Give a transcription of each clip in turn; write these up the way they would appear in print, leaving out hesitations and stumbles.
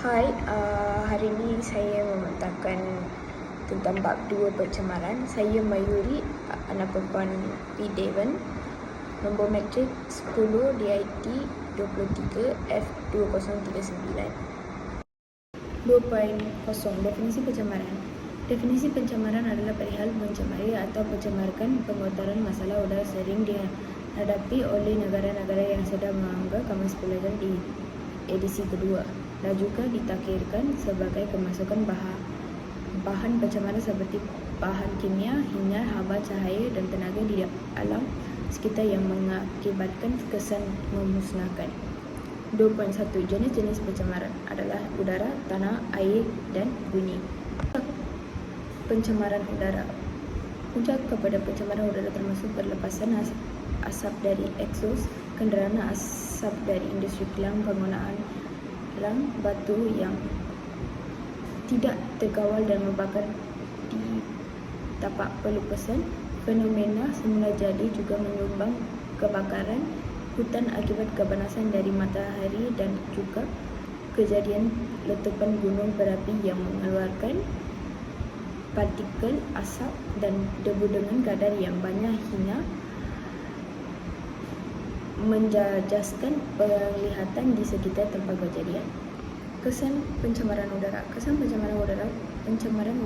Hai, hari ini saya membentangkan tentang bab 2 pencemaran. Saya Mayuri, anak perempuan P. Devon, nombor matrik 10 DIT 23 F2039. 2.0 Definisi pencemaran. Definisi pencemaran adalah perihal mencemari atau mencemarkan pengutaran masalah udara sering dihadapi oleh negara-negara yang sedang menganggap Kamus Pelajaran di edisi kedua, dan juga ditakhirkan sebagai kemasukan bahan pencemaran seperti bahan kimia, hingga haba cahaya dan tenaga di alam sekitar yang mengakibatkan kesan memusnahkan. 2.1 Jenis-jenis pencemaran adalah udara, tanah, air dan bunyi. Pencemaran udara. Punca kepada pencemaran udara termasuk berlepasan asap dari eksos kenderaan, asap dari industri kilang, penggunaan ram batu yang tidak terkawal dan membakar di tapak pelupasan. Fenomena semula jadi juga menyumbang kebakaran hutan akibat kepanasan dari matahari dan juga kejadian letupan gunung berapi yang mengeluarkan partikel asap dan debu dengan kadar yang banyak hingga menjejaskan penglihatan di sekitar tempat kejadian. Kesan pencemaran udara. Kesan pencemaran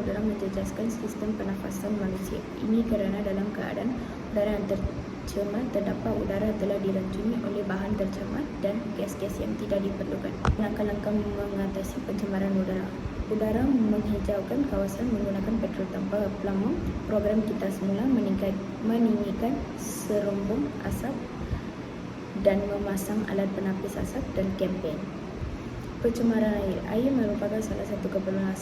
udara menjejaskan sistem pernafasan manusia. Ini kerana dalam keadaan udara yang tercemar terdapat udara telah diracuni oleh bahan tercemar dan gas-gas yang tidak diperlukan. Langkah-langkah mengatasi pencemaran udara. Udara menghijaukan kawasan menggunakan petrol tanpa pelampung. Program kita semula meninggikan serumbung asap dan memasang alat penapis asap dan kempen. Pencemaran air. Air merupakan salah satu keperluan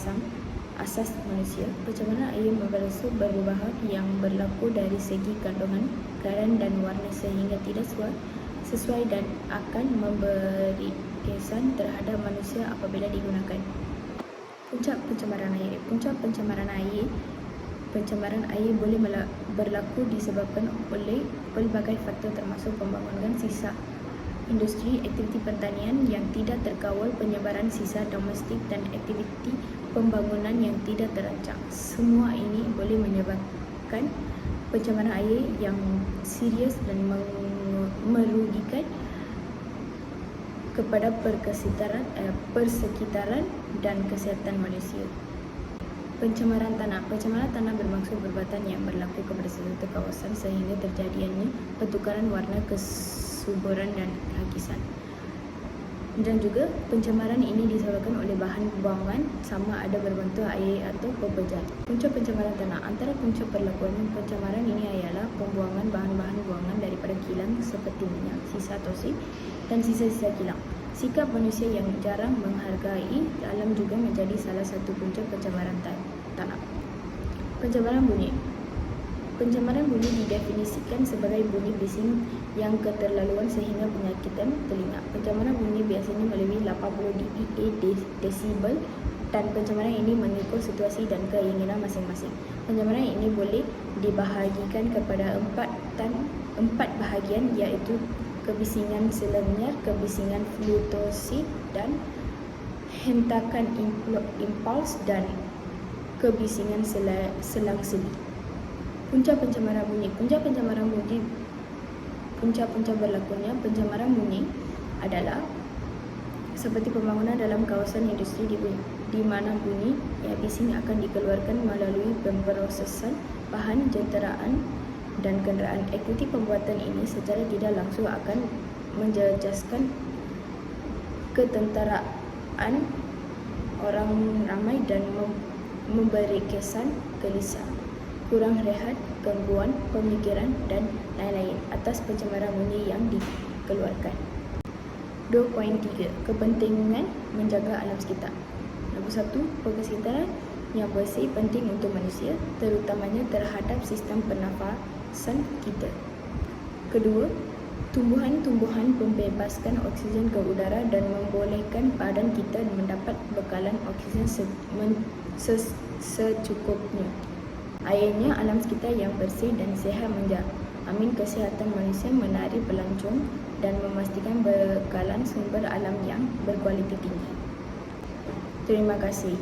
asas manusia. Pencemaran air berlaku berubah yang berlaku dari segi kandungan garam dan warna sehingga tidak sesuai dan akan memberi kesan terhadap manusia apabila digunakan. Puncak pencemaran air. Puncak pencemaran air boleh berlaku disebabkan oleh pelbagai faktor termasuk pembangunan sisa industri, aktiviti pertanian yang tidak terkawal, penyebaran sisa domestik dan aktiviti pembangunan yang tidak terancang. Semua ini boleh menyebabkan pencemaran air yang serius dan merugikan kepada persekitaran dan kesihatan manusia. Pencemaran tanah. Pencemaran tanah bermaksud perbuatan yang berlaku kepada sesuatu kawasan sehingga terjadinya pertukaran warna, kesuburan dan hakisan. Dan juga pencemaran ini disebabkan oleh bahan buangan sama ada berbentuk air atau pepejal. Punca pencemaran tanah. Antara punca perlakuan pencemaran ini ialah pembuangan bahan-bahan buangan daripada kilang seperti minyak, sisa toksik dan sisa-sisa kilang. Sikap manusia yang jarang menghargai alam juga menjadi salah satu punca pencemaran tanah. Pencemaran bunyi. Pencemaran bunyi didefinisikan sebagai bunyi bising yang keterlaluan sehingga menyakitkan telinga. Pencemaran bunyi biasanya melebihi 80 dBA desibel dan pencemaran ini mengikut situasi dan keinginan masing-masing. Pencemaran ini boleh dibahagikan kepada empat bahagian, iaitu kebisingan selenyar, kebisingan flutosid dan hentakan impuls dan kebisingan selang-seli. Punca pencemaran bunyi. Punca berlakunya pencemaran bunyi adalah seperti pembangunan dalam kawasan industri di mana bunyi yang bising akan dikeluarkan melalui pemprosesan bahan jenteraan dan kenderaan. Aktiviti pembuatan ini secara tidak langsung akan menjejaskan ketenteraan orang ramai dan memberi kesan gelisah, kurang rehat, gangguan pemikiran dan lain-lain atas pencemaran bunyi yang dikeluarkan. 2.3 Kepentingan menjaga alam sekitar. Nombor 1, persekitaran yang bersih penting untuk manusia, terutamanya terhadap sistem pernafasan kita. Kedua, tumbuhan-tumbuhan membebaskan oksigen ke udara dan membolehkan badan kita mendapat bekalan oksigen secukupnya. Akhirnya, alam sekitar yang bersih dan sihat menjamin kesihatan manusia, menarik pelancong dan memastikan bekalan sumber alam yang berkualiti tinggi. Terima kasih.